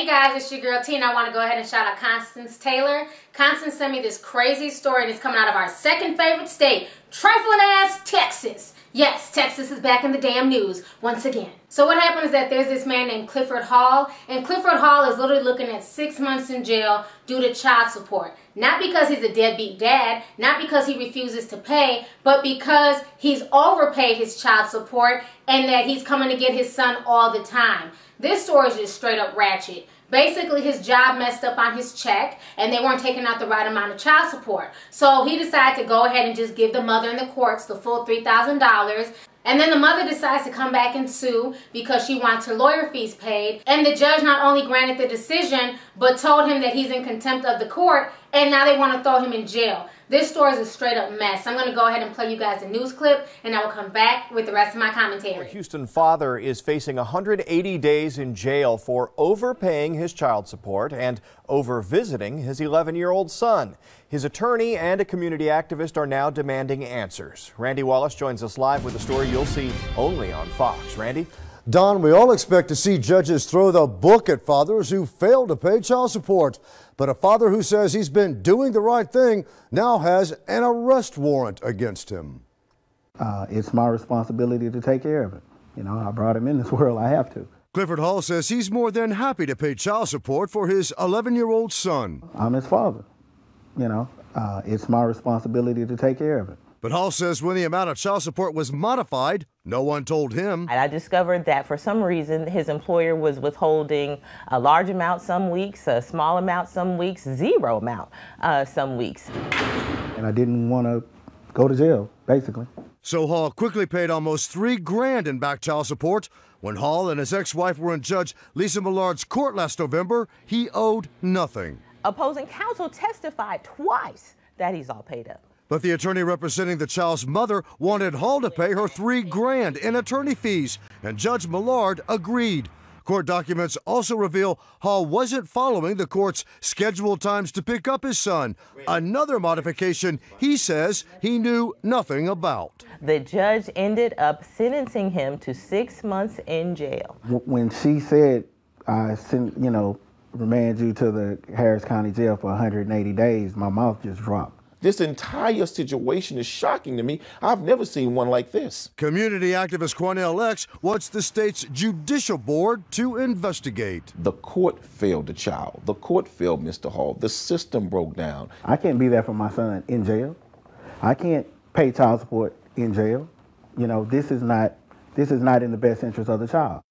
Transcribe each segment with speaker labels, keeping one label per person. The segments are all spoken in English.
Speaker 1: Hey guys, it's your girl T, and I want to go ahead and shout out Constance Taylor. Constance sent me this crazy story, and it's coming out of our second favorite state, trifling ass Texas. Yes, Texas is back in the damn news once again. So what happened is that there's this man named Clifford Hall, and Clifford Hall is literally looking at 6 months in jail due to child support. Not because he's a deadbeat dad, not because he refuses to pay, but because he's overpaid his child support and that he's coming to get his son all the time. This story is just straight up ratchet. Basically, his job messed up on his check and they weren't taking out the right amount of child support. So he decided to go ahead and just give the mother in the courts the full $3,000. And then the mother decides to come back and sue because she wants her lawyer fees paid. And the judge not only granted the decision, but told him that he's in contempt of the court, and now they want to throw him in jail. This story is a straight up mess. I'm going to go ahead and play you guys a news clip, and I will come back with the rest of my commentary.
Speaker 2: A Houston father is facing 180 days in jail for overpaying his child support and over-visiting his 11-year-old son. His attorney and a community activist are now demanding answers. Randy Wallace joins us live with a story you'll see only on Fox. Randy?
Speaker 3: Don, we all expect to see judges throw the book at fathers who fail to pay child support. But a father who says he's been doing the right thing now has an arrest warrant against him.
Speaker 4: It's my responsibility to take care of it. You know, I brought him in this world. I have to.
Speaker 3: Clifford Hall says he's more than happy to pay child support for his 11-year-old son.
Speaker 4: I'm his father. You know, it's my responsibility to take care of it.
Speaker 3: But Hall says when the amount of child support was modified, no one told him.
Speaker 5: I discovered that for some reason his employer was withholding a large amount some weeks, a small amount some weeks, zero amount some weeks.
Speaker 4: And I didn't want to go to jail, basically.
Speaker 3: So Hall quickly paid almost $3 grand in back child support. When Hall and his ex-wife were in Judge Lisa Millard's court last November, he owed nothing.
Speaker 5: Opposing counsel testified twice that he's all paid up.
Speaker 3: But the attorney representing the child's mother wanted Hall to pay her $3 grand in attorney fees, and Judge Millard agreed. Court documents also reveal Hall wasn't following the court's scheduled times to pick up his son, another modification he says he knew nothing about.
Speaker 5: The judge ended up sentencing him to 6 months in jail.
Speaker 4: When she said, remand you to the Harris County Jail for 180 days, my mouth just dropped.
Speaker 6: This entire situation is shocking to me. I've never seen one like this.
Speaker 3: Community activist Cornell X wants the state's judicial board to investigate.
Speaker 6: The court failed the child. The court failed Mr. Hall. The system broke down.
Speaker 4: I can't be there for my son in jail. I can't pay child support in jail. You know, this is not in the best interest of the child.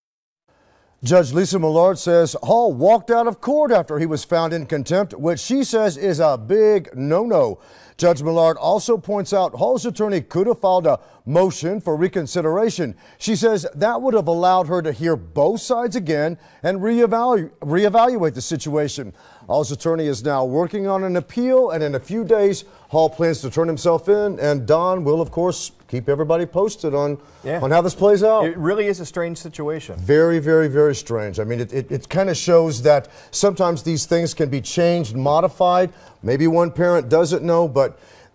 Speaker 3: Judge Lisa Millard says Hall walked out of court after he was found in contempt, which she says is a big no-no. Judge Millard also points out Hall's attorney could have filed a motion for reconsideration. She says that would have allowed her to hear both sides again and reevaluate the situation. Hall's attorney is now working on an appeal, and in a few days, Hall plans to turn himself in, and Don will, of course, keep everybody posted on how this plays out.
Speaker 2: It really is a strange situation.
Speaker 3: Very, very, very strange. I mean, it kind of shows that sometimes these things can be changed, modified. Maybe one parent doesn't know, but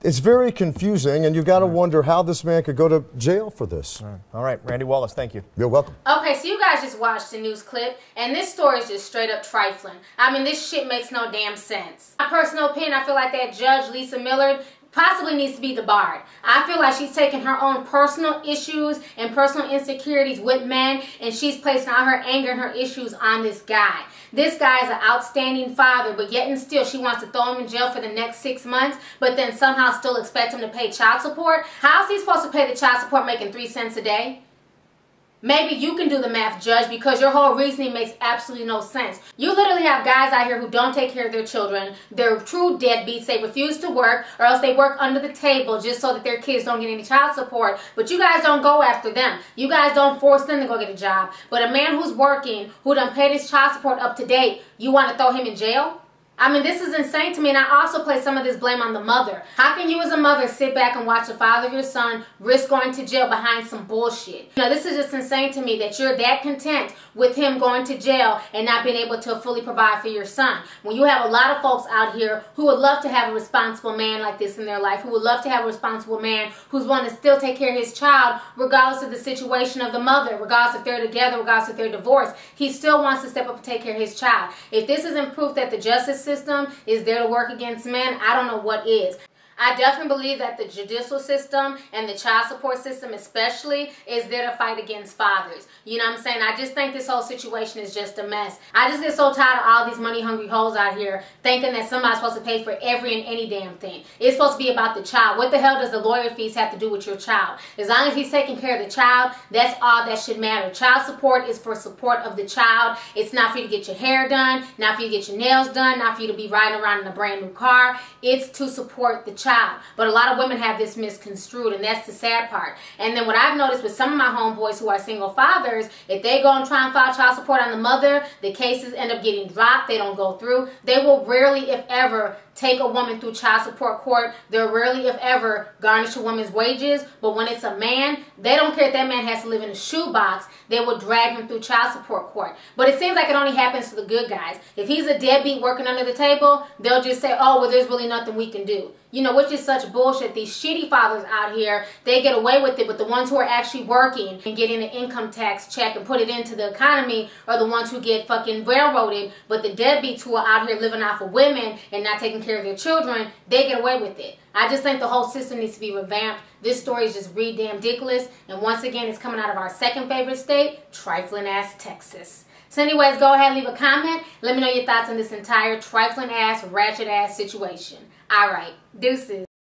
Speaker 3: it's very confusing, and you've got to wonder how this man could go to jail for this.
Speaker 2: All right, Randy Wallace, thank you.
Speaker 3: You're welcome.
Speaker 1: Okay, so you guys just watched the news clip, and this story is just straight up trifling. I mean, this shit makes no damn sense. My personal opinion, I feel like that Judge Lisa Millard possibly needs to be debarred. I feel like she's taking her own personal issues and personal insecurities with men, and she's placing all her anger and her issues on this guy. This guy is an outstanding father, but yet and still she wants to throw him in jail for the next 6 months, but then somehow still expect him to pay child support. How is he supposed to pay the child support making 3 cents a day? Maybe you can do the math, Judge, because your whole reasoning makes absolutely no sense. You literally have guys out here who don't take care of their children. They're true deadbeats. They refuse to work, or else they work under the table just so that their kids don't get any child support. But you guys don't go after them. You guys don't force them to go get a job. But a man who's working, who done paid his child support up to date, you want to throw him in jail? I mean, this is insane to me, and I also place some of this blame on the mother. How can you as a mother sit back and watch the father of your son risk going to jail behind some bullshit? You know, this is just insane to me that you're that content with him going to jail and not being able to fully provide for your son. When you have a lot of folks out here who would love to have a responsible man like this in their life, who would love to have a responsible man who's willing to still take care of his child regardless of the situation of the mother, regardless if they're together, regardless if they're divorced, he still wants to step up and take care of his child. If this isn't proof that the justice system is there to work against men, I don't know what is. I definitely believe that the judicial system and the child support system especially is there to fight against fathers. You know what I'm saying? I just think this whole situation is just a mess. I just get so tired of all these money-hungry hoes out here thinking that somebody's supposed to pay for every and any damn thing. It's supposed to be about the child. What the hell does the lawyer fees have to do with your child? As long as he's taking care of the child, that's all that should matter. Child support is for support of the child. It's not for you to get your hair done, not for you to get your nails done, not for you to be riding around in a brand new car. It's to support the child. But a lot of women have this misconstrued, and that's the sad part. And then what I've noticed with some of my homeboys who are single fathers, if they go and try and file child support on the mother, the cases end up getting dropped. They don't go through. They will rarely, if ever, take a woman through child support court. They'll rarely, if ever, garnish a woman's wages. But when it's a man, they don't care if that man has to live in a shoebox. They will drag him through child support court. But it seems like it only happens to the good guys. If he's a deadbeat working under the table, they'll just say, oh, well, there's really nothing we can do. You know, which is such bullshit. These shitty fathers out here, they get away with it, but the ones who are actually working and getting an income tax check and put it into the economy are the ones who get fucking railroaded. But the deadbeats who are out here living off of women and not taking care of their children, they get away with it. I just think the whole system needs to be revamped. This story is just damn ridiculous. And once again, it's coming out of our second favorite state, trifling ass Texas. So anyways, go ahead and leave a comment. Let me know your thoughts on this entire trifling ass, ratchet ass situation. Alright, deuces.